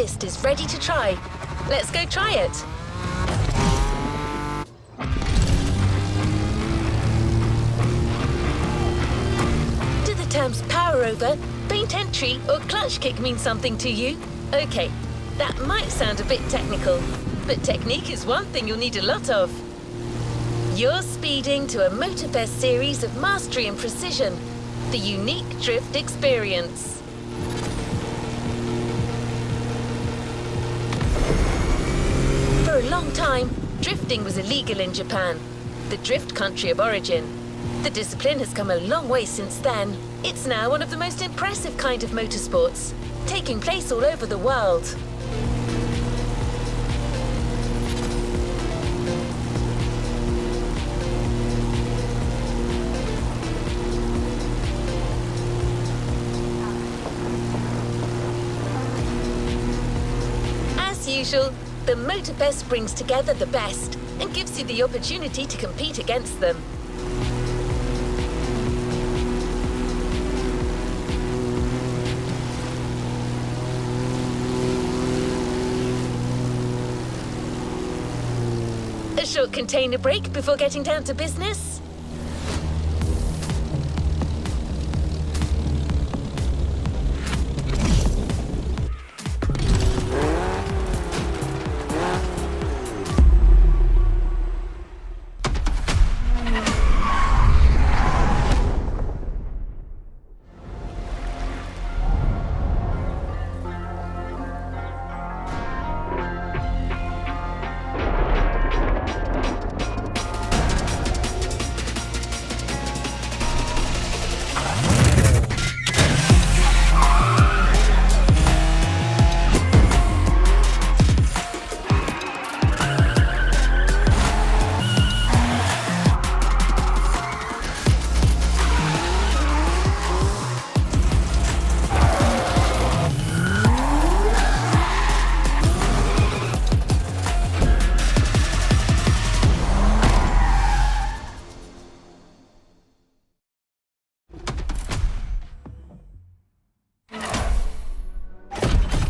Motorfest is ready to try. Let's go try it. Do the terms power over, faint entry, or clutch kick mean something to you? Okay, that might sound a bit technical, but technique is one thing you'll need a lot of. You're speeding to a Motorfest series of mastery and precision, the unique drift experience. For a long time, drifting was illegal in Japan, the drift country of origin. The discipline has come a long way since then. It's now one of the most impressive kind of motorsports, taking place all over the world. As usual, the Motorfest brings together the best and gives you the opportunity to compete against them. A short container break before getting down to business?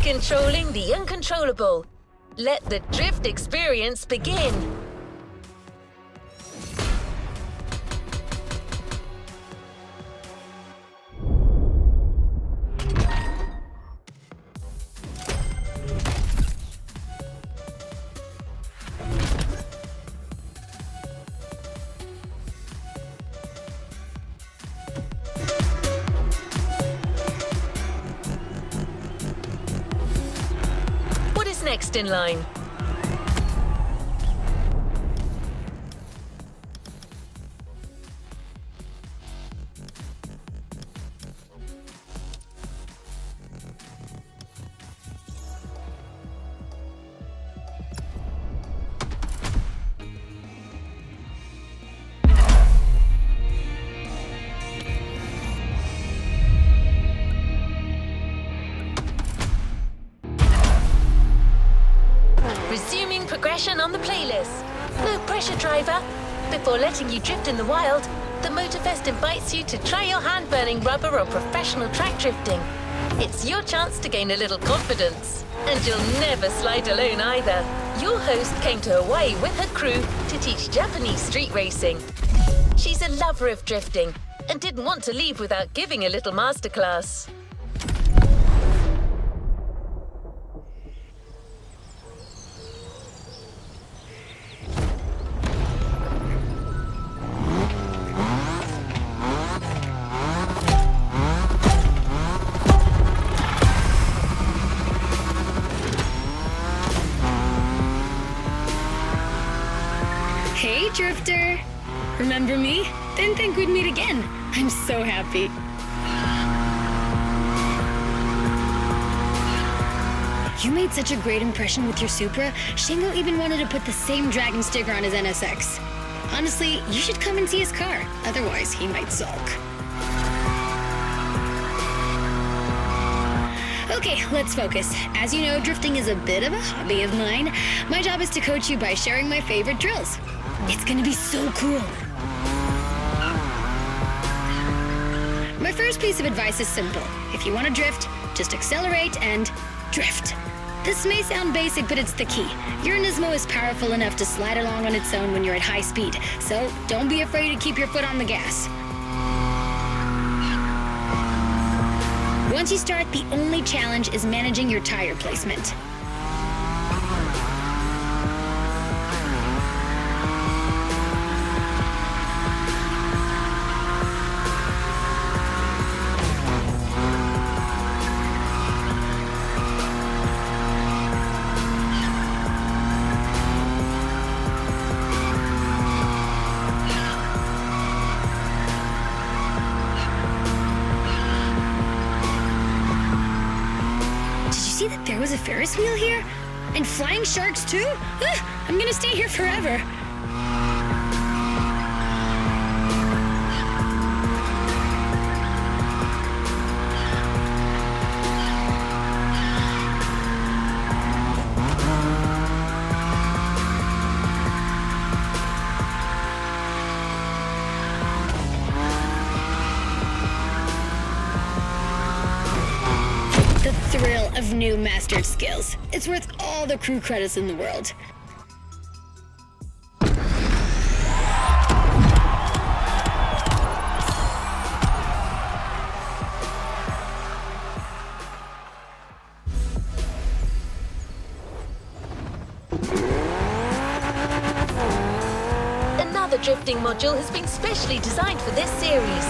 Controlling the uncontrollable. Let the drift experience begin. Next in line. Resuming progression on the playlist. No pressure, driver. Before letting you drift in the wild, the Motorfest invites you to try your hand-burning rubber on professional track drifting. It's your chance to gain a little confidence. And you'll never slide alone either. Your host came to Hawaii with her crew to teach Japanese street racing. She's a lover of drifting and didn't want to leave without giving a little masterclass. Hey, Drifter! Remember me? Didn't think we'd meet again. I'm so happy. You made such a great impression with your Supra, Shingo even wanted to put the same dragon sticker on his NSX. Honestly, you should come and see his car. Otherwise, he might sulk. Okay, let's focus. As you know, drifting is a bit of a hobby of mine. My job is to coach you by sharing my favorite drills. It's gonna be so cool. My first piece of advice is simple. If you want to drift, just accelerate and drift. This may sound basic, but it's the key. Your Nismo is powerful enough to slide along on its own when you're at high speed, so don't be afraid to keep your foot on the gas. Once you start, the only challenge is managing your tire placement. There was a Ferris wheel here? And flying sharks too? I'm gonna stay here forever. Thrill of new mastered skills. It's worth all the crew credits in the world. Another drifting module has been specially designed for this series.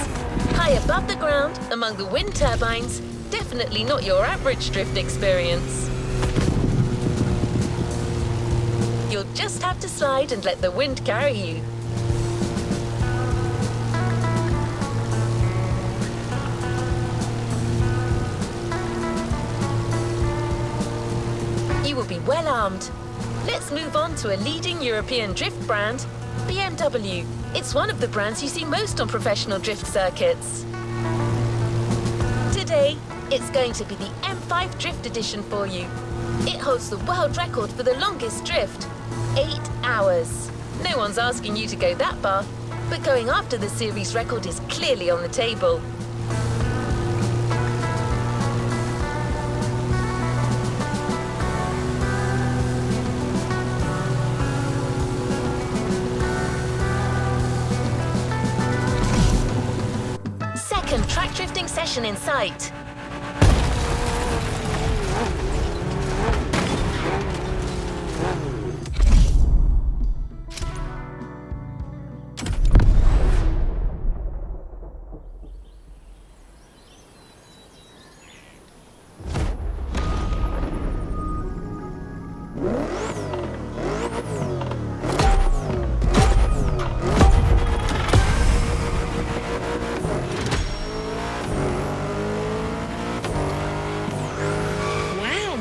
High above the ground, among the wind turbines, definitely not your average drift experience. You'll just have to slide and let the wind carry you. You will be well armed. Let's move on to a leading European drift brand, BMW. It's one of the brands you see most on professional drift circuits. Today, it's going to be the M5 Drift Edition for you. It holds the world record for the longest drift, 8 hours. No one's asking you to go that far, but going after the series record is clearly on the table. Second track drifting session in sight.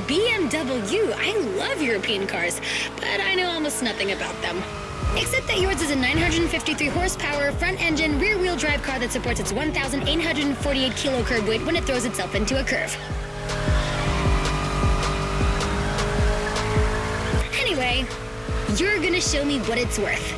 BMW, I love European cars, but I know almost nothing about them. Except that yours is a 953 horsepower, front-engine, rear-wheel drive car that supports its 1,848 kilo curb weight when it throws itself into a curve. Anyway, you're gonna show me what it's worth.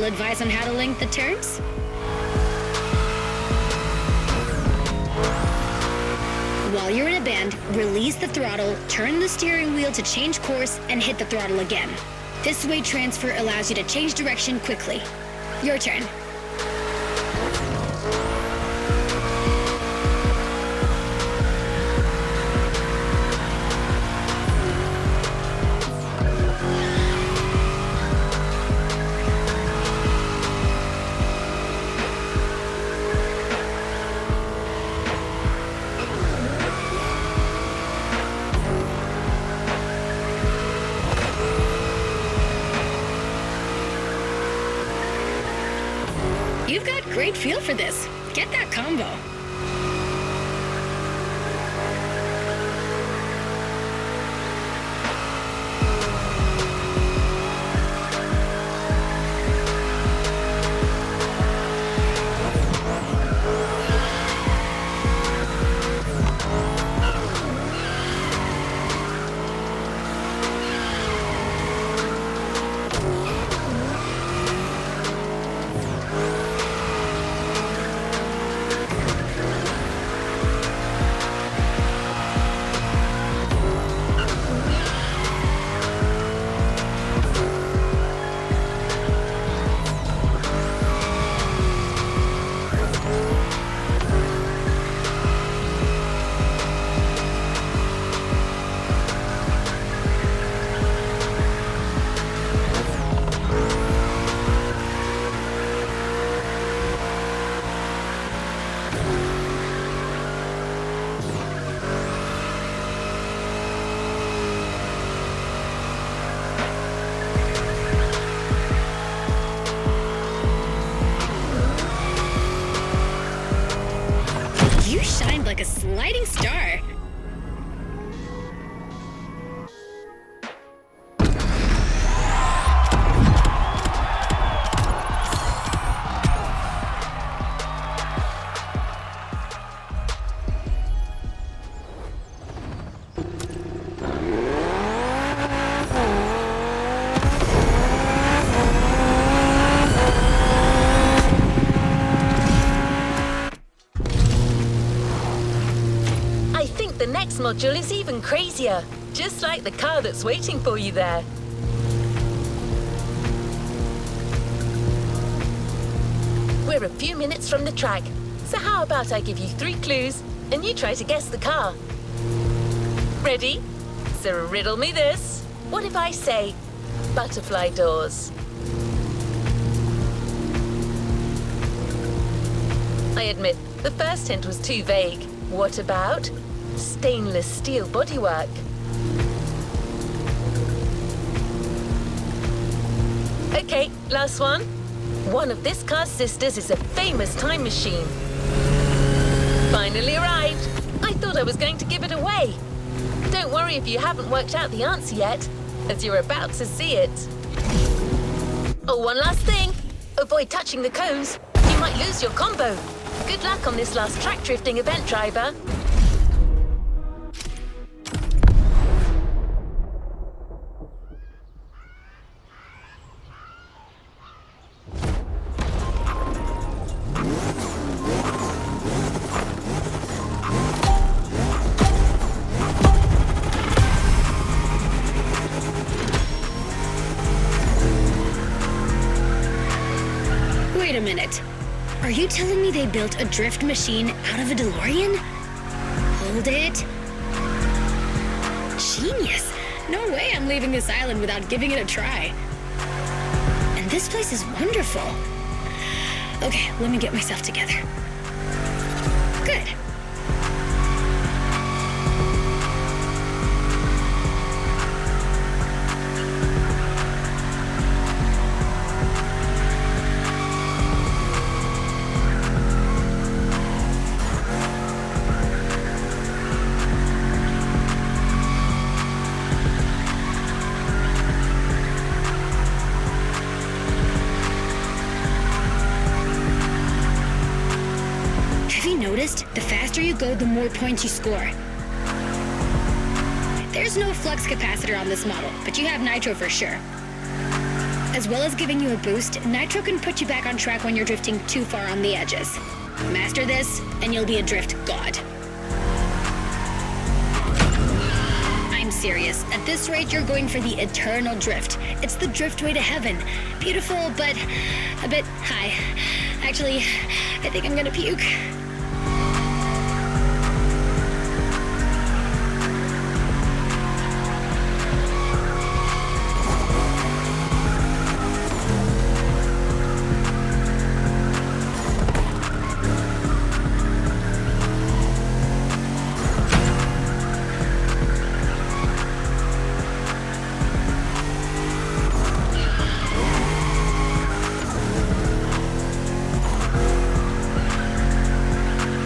Advice on how to link the turns? While you're in a bend, release the throttle, turn the steering wheel to change course, and hit the throttle again. This way transfer allows you to change direction quickly. Your turn. You've got great feel for this. Get that combo. like a sliding star. The next module is even crazier, just like the car that's waiting for you there. We're a few minutes from the track, so how about I give you 3 clues and you try to guess the car? Ready? So riddle me this. What if I say butterfly doors? I admit, the first hint was too vague. What about stainless steel bodywork? Okay, last one. One of this car's sisters is a famous time machine. Finally arrived. I thought I was going to give it away. Don't worry if you haven't worked out the answer yet, as you're about to see it. Oh, one last thing. Avoid touching the cones. You might lose your combo. Good luck on this last track drifting event, driver. Wait a minute. Are you telling me they built a drift machine out of a DeLorean? Hold it. Genius. No way I'm leaving this island without giving it a try. And this place is wonderful. Okay, let me get myself together. Good. Noticed, the faster you go, the more points you score. There's no flux capacitor on this model, but you have nitro for sure. As well as giving you a boost, nitro can put you back on track when you're drifting too far on the edges. Master this, and you'll be a drift god. I'm serious. At this rate, you're going for the eternal drift. It's the drift way to heaven. Beautiful, but a bit high. Actually, I think I'm gonna puke.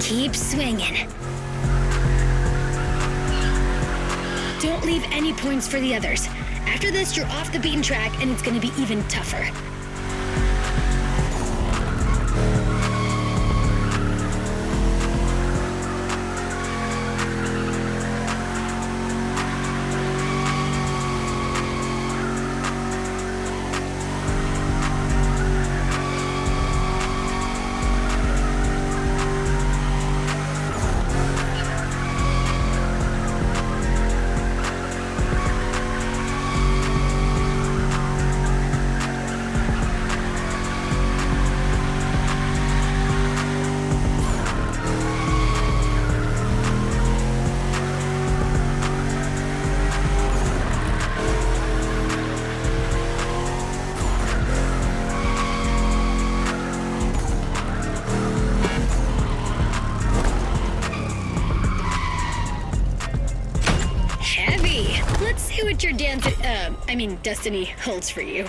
Keep swinging. Don't leave any points for the others. After this, you're off the beaten track, and it's gonna be even tougher. Let's see what your destiny holds for you.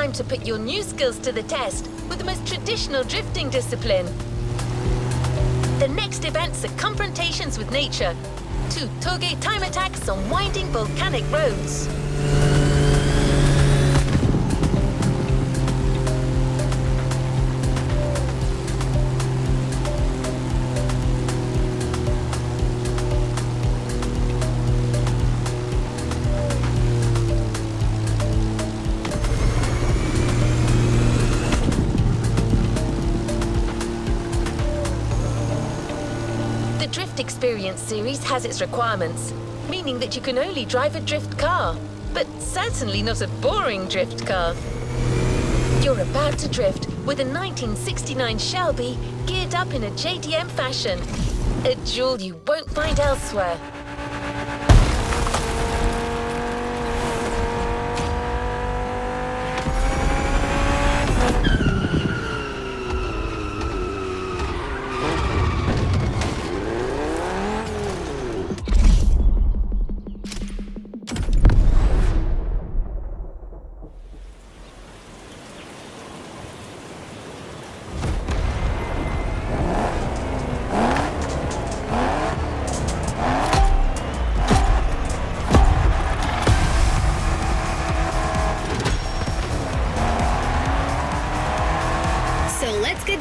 time to put your new skills to the test with the most traditional drifting discipline. The next events are confrontations with nature. 2 toge time attacks on winding volcanic roads. The Drift Experience series has its requirements, meaning that you can only drive a drift car, but certainly not a boring drift car. You're about to drift with a 1969 Shelby geared up in a JDM fashion, a jewel you won't find elsewhere.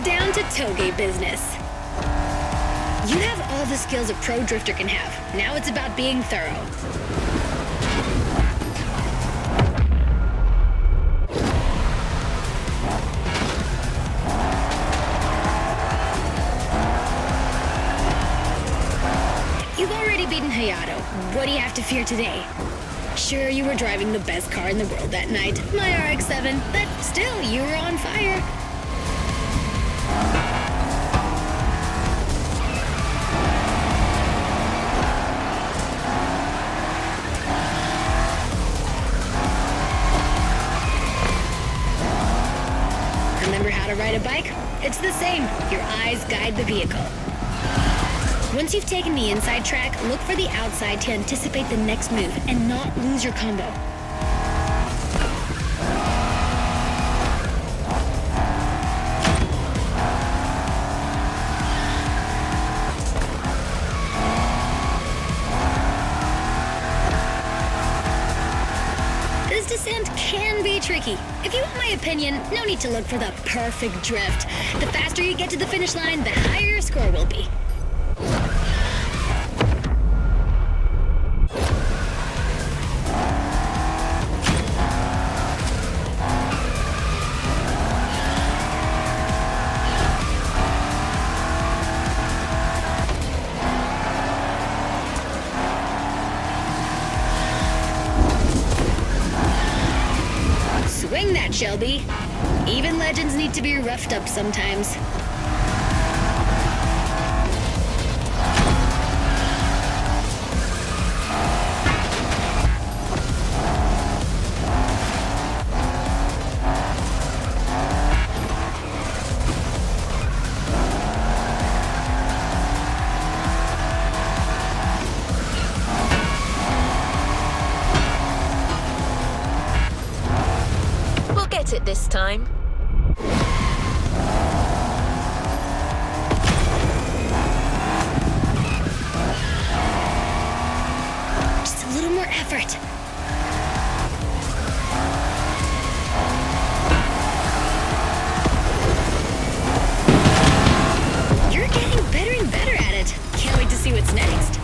Down to toge business. You have all the skills a pro drifter can have. Now it's about being thorough. You've already beaten Hayato. What do you have to fear today? Sure, you were driving the best car in the world that night, my RX-7, but still, you were on fire. Remember how to ride a bike? It's the same. Your eyes guide the vehicle. Once you've taken the inside track, look for the outside to anticipate the next move and not lose your combo. This descent can be tricky. If you want my opinion, no need to look for the perfect drift. The faster you get to the finish line, the higher your score will be. Swing that, Shelby. Even legends need to be roughed up sometimes. It this time. Just a little more effort. You're getting better and better at it. Can't wait to see what's next.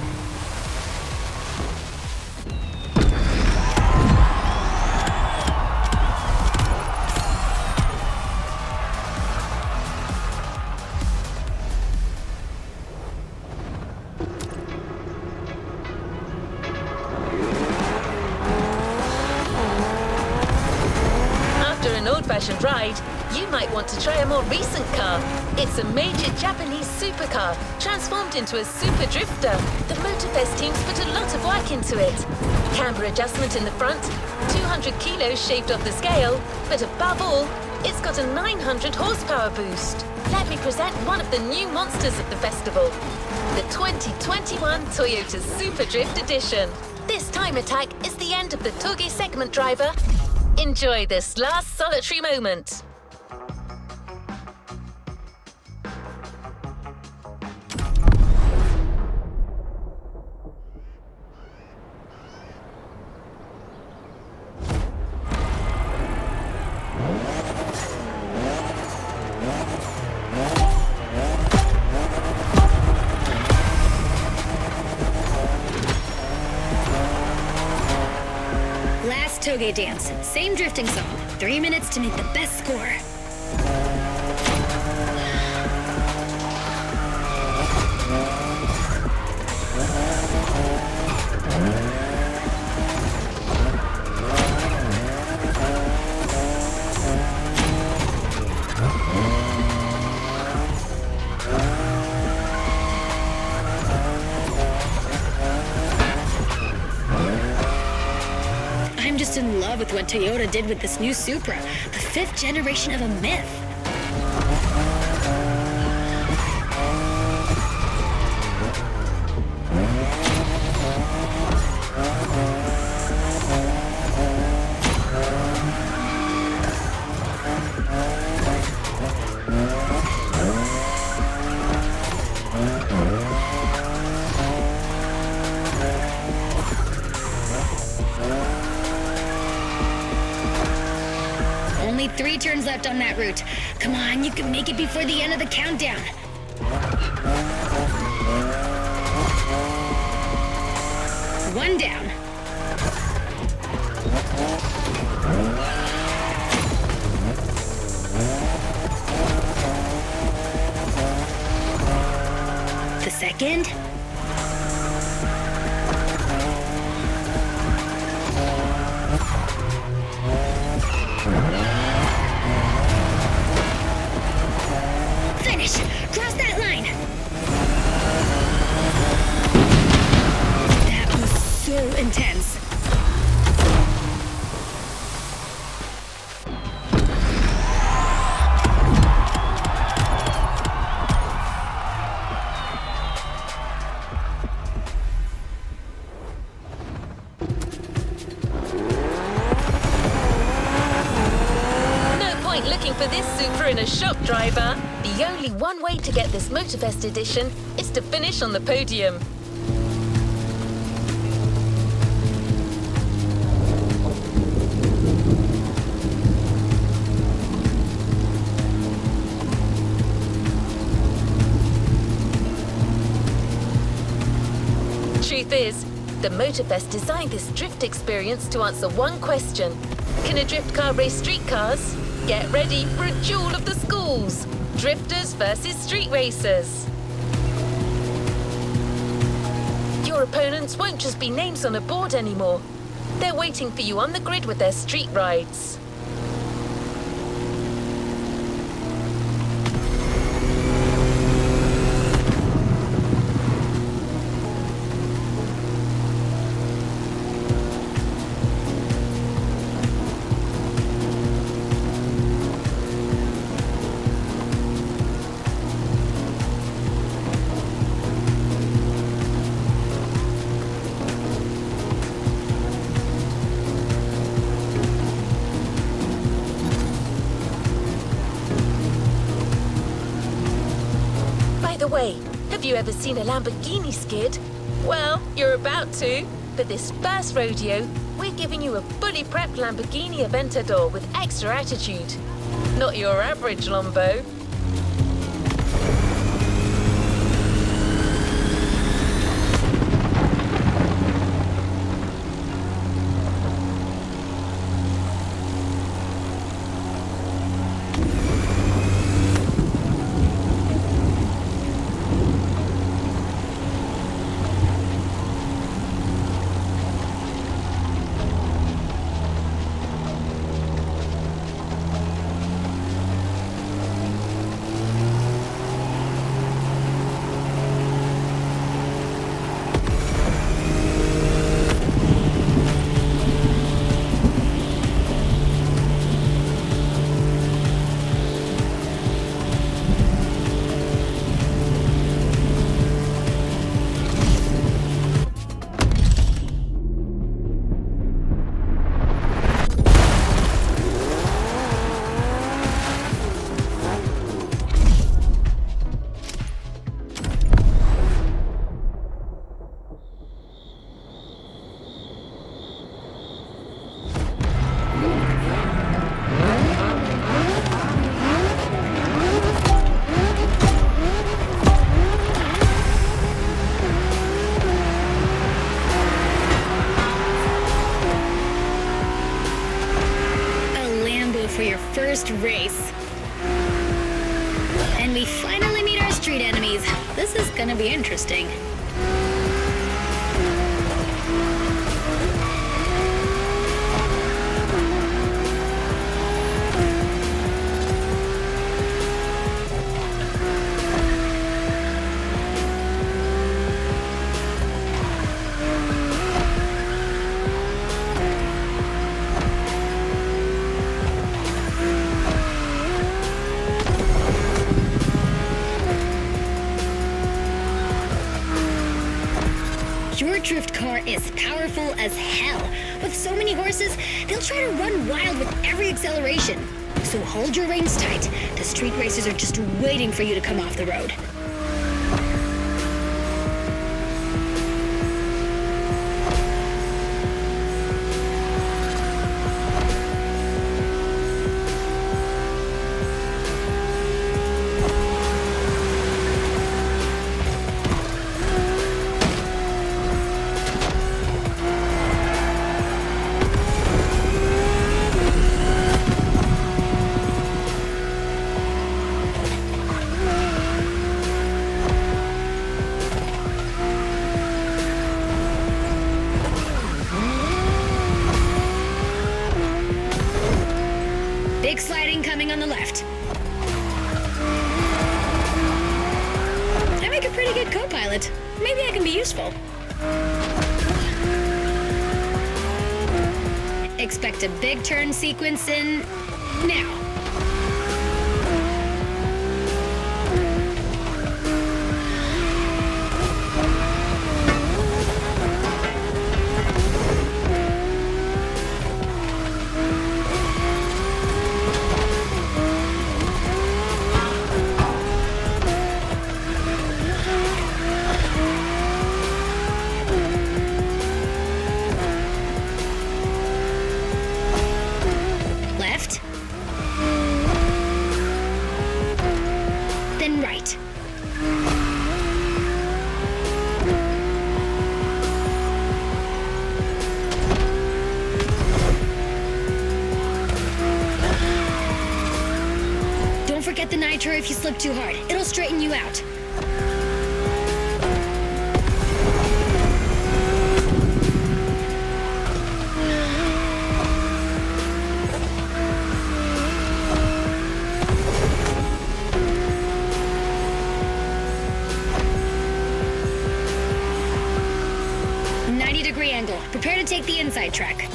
old-fashioned ride, you might want to try a more recent car. It's a major Japanese supercar, transformed into a super drifter. The Motorfest teams put a lot of work into it. Camber adjustment in the front, 200 kilos shaved off the scale, but above all, it's got a 900 horsepower boost. Let me present one of the new monsters of the festival, the 2021 Toyota Super Drift Edition. This time attack is the end of the Toge segment driver. Enjoy this last solitary moment. Last toge dance. Same drifting song. 3 minutes to make the best score. I'm just in love with what Toyota did with this new Supra, the 5th generation of a myth. Only 3 turns left on that route. Come on, you can make it before the end of the countdown. One down. The second. Finish! Cross that line! That was so intense. No point looking for this Supra in a shop, driver. The only one way to get this Motorfest edition is to finish on the podium. Truth is, the Motorfest designed this drift experience to answer one question. Can a drift car race street cars? Get ready for a duel of the schools. Drifters versus street racers. Your opponents won't just be names on a board anymore. They're waiting for you on the grid with their street rides. By the way, have you ever seen a Lamborghini skid? Well, you're about to. For this first rodeo, we're giving you a fully prepped Lamborghini Aventador with extra attitude. Not your average Lambo. gonna be interesting. Your drift car is powerful as hell. With so many horses, they'll try to run wild with every acceleration. So hold your reins tight. The street racers are just waiting for you to come off the road. Big sliding coming on the left. I make a pretty good co-pilot. Maybe I can be useful. Expect a big turn sequence in now. Left. Then right. Don't forget the nitro if you slip too hard. It'll straighten you out. Angle. Prepare to take the inside track.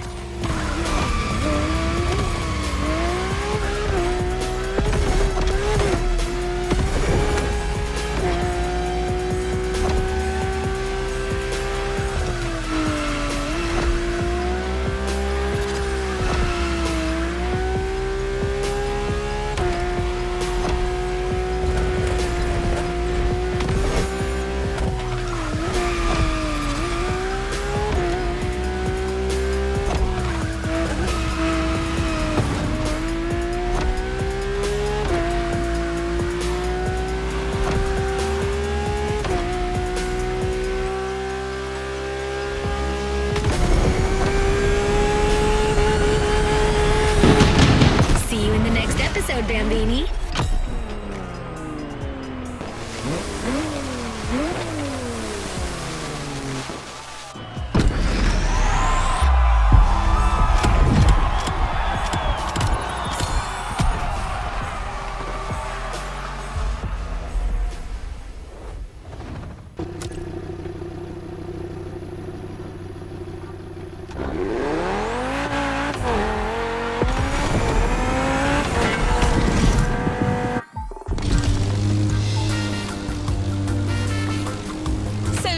Bambini.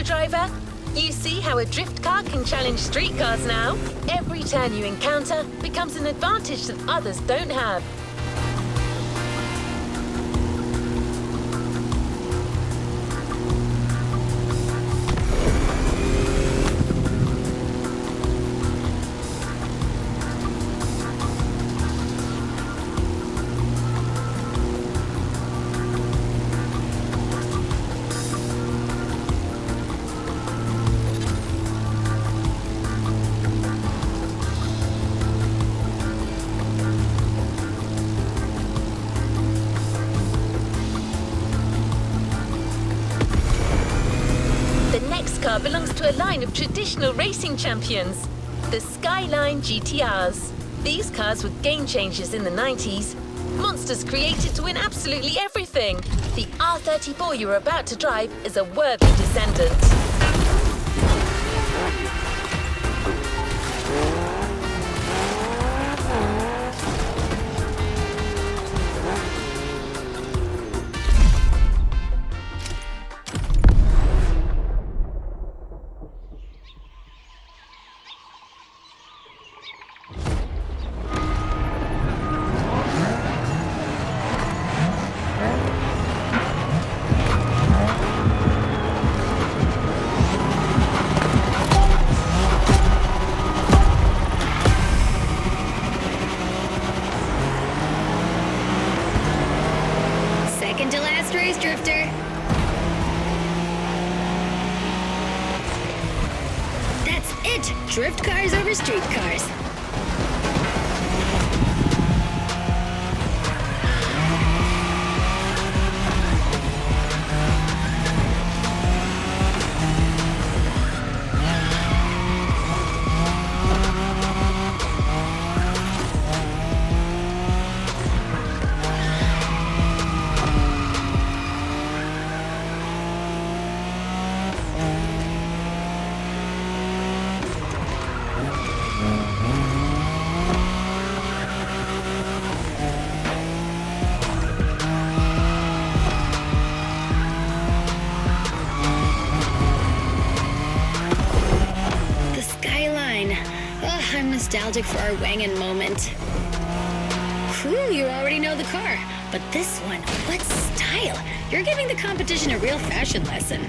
Driver, you see how a drift car can challenge street cars now? Every turn you encounter becomes an advantage that others don't have. car belongs to a line of traditional racing champions, the Skyline GTRs. These cars were game changers in the 90s. Monsters created to win absolutely everything. The R34 you're about to drive is a worthy descendant. Second to last race, Drifter. That's it! Drift cars over street cars. I'm nostalgic for our Wangan moment. Cool, you already know the car. But this one, what style? You're giving the competition a real fashion lesson.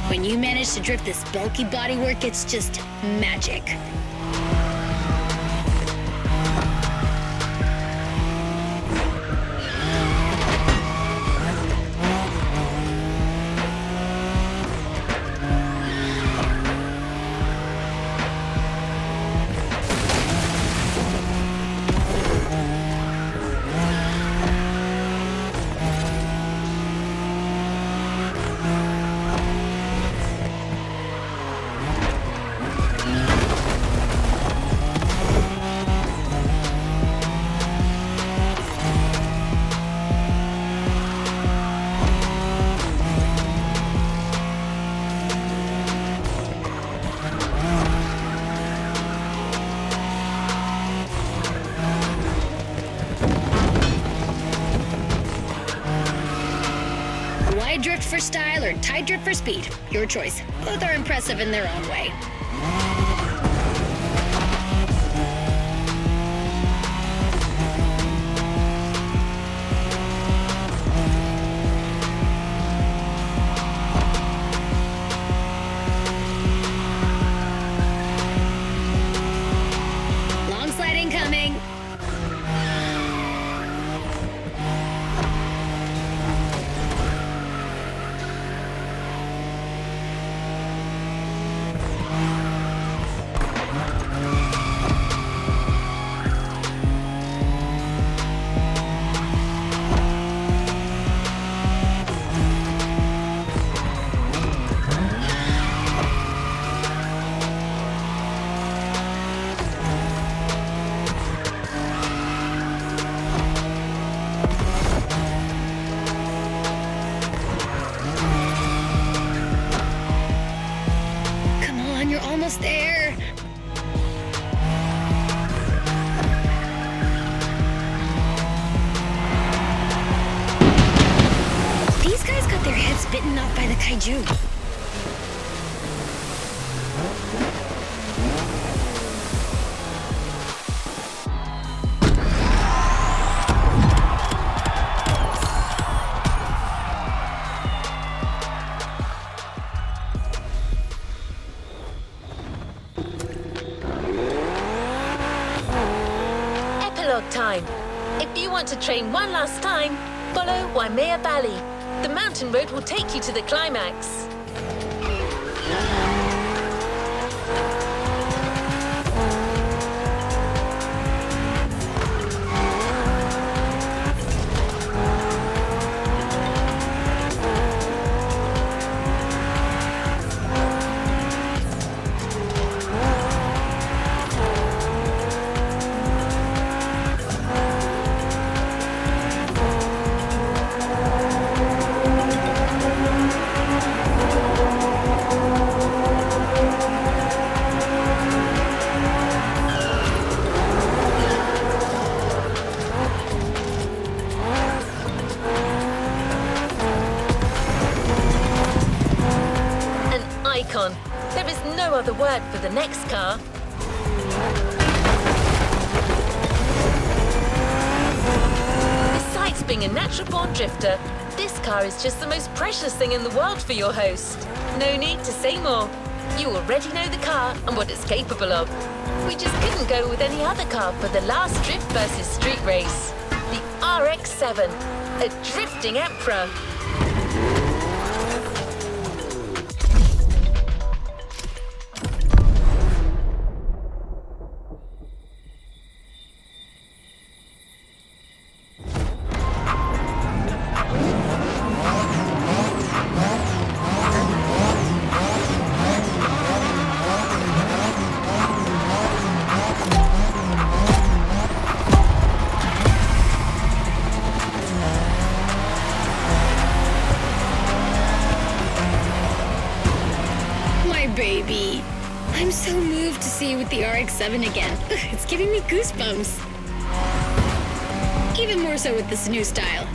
When you manage to drift this bulky bodywork, it's just magic. Wide drift for style or tight drift for speed. Your choice. Both are impressive in their own way. Long slide incoming. You're almost there. These guys got their heads bitten off by the kaiju. Time. If you want to train one last time, follow Waimea Valley. The mountain road will take you to the climax. next car. Besides being a natural-born drifter, this car is just the most precious thing in the world for your host. No need to say more. You already know the car and what it's capable of. We just couldn't go with any other car for the last Drift versus Street race. The RX-7, a drifting emperor. Baby. I'm so moved to see you with the RX-7 again. It's giving me goosebumps. Even more so with this new style.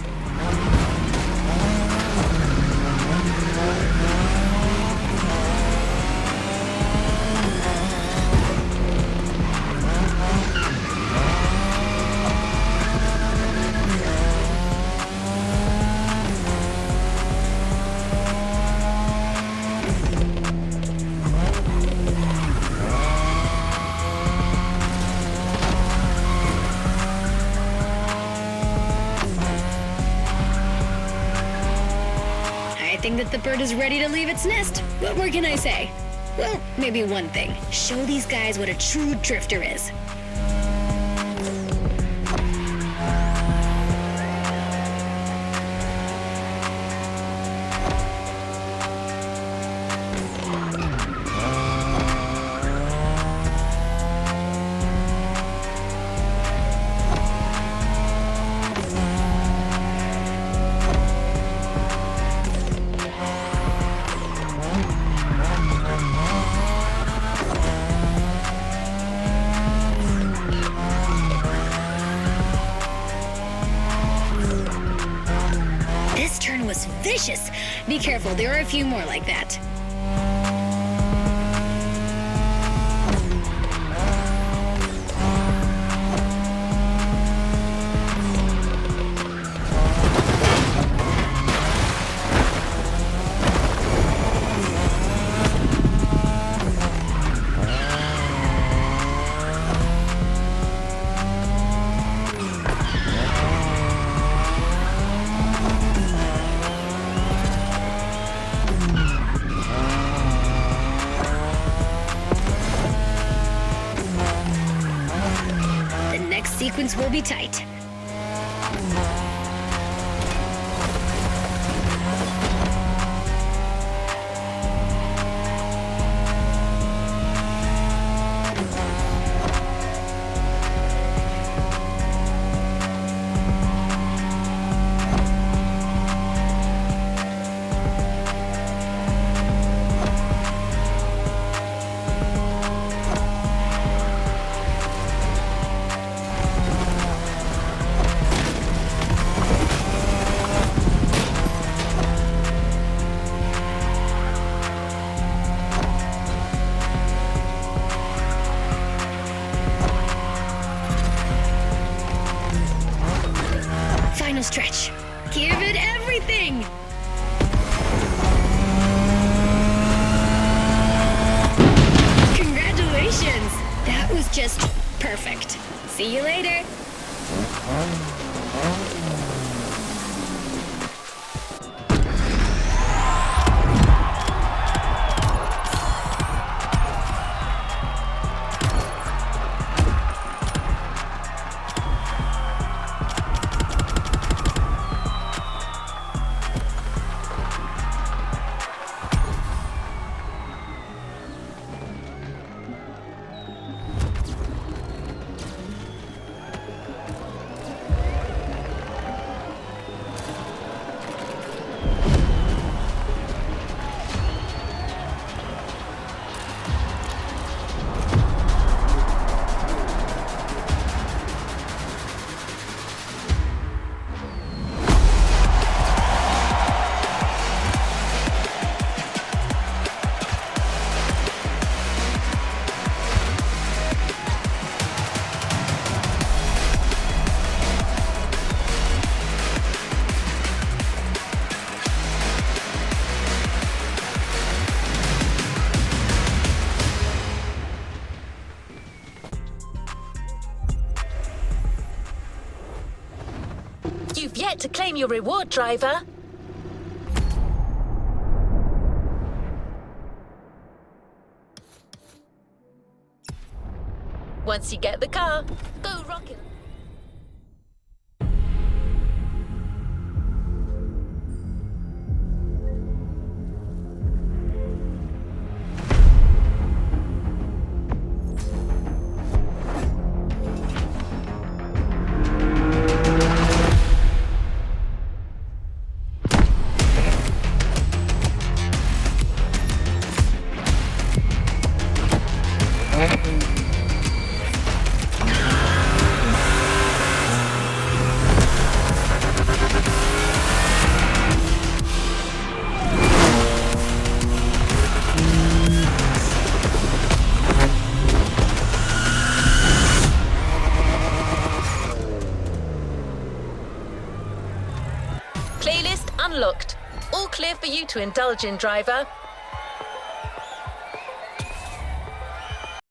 I think that the bird is ready to leave its nest. What more can I say? Well, maybe one thing. Show these guys what a true drifter is. Was vicious. Be careful, there are a few more like that. Sequence will be tight. Final stretch. Give it everything! Congratulations! That was just perfect. See you later. You've yet to claim your reward, driver. Once you get the car, go rockin'. Playlist unlocked. All clear for you to indulge in, driver.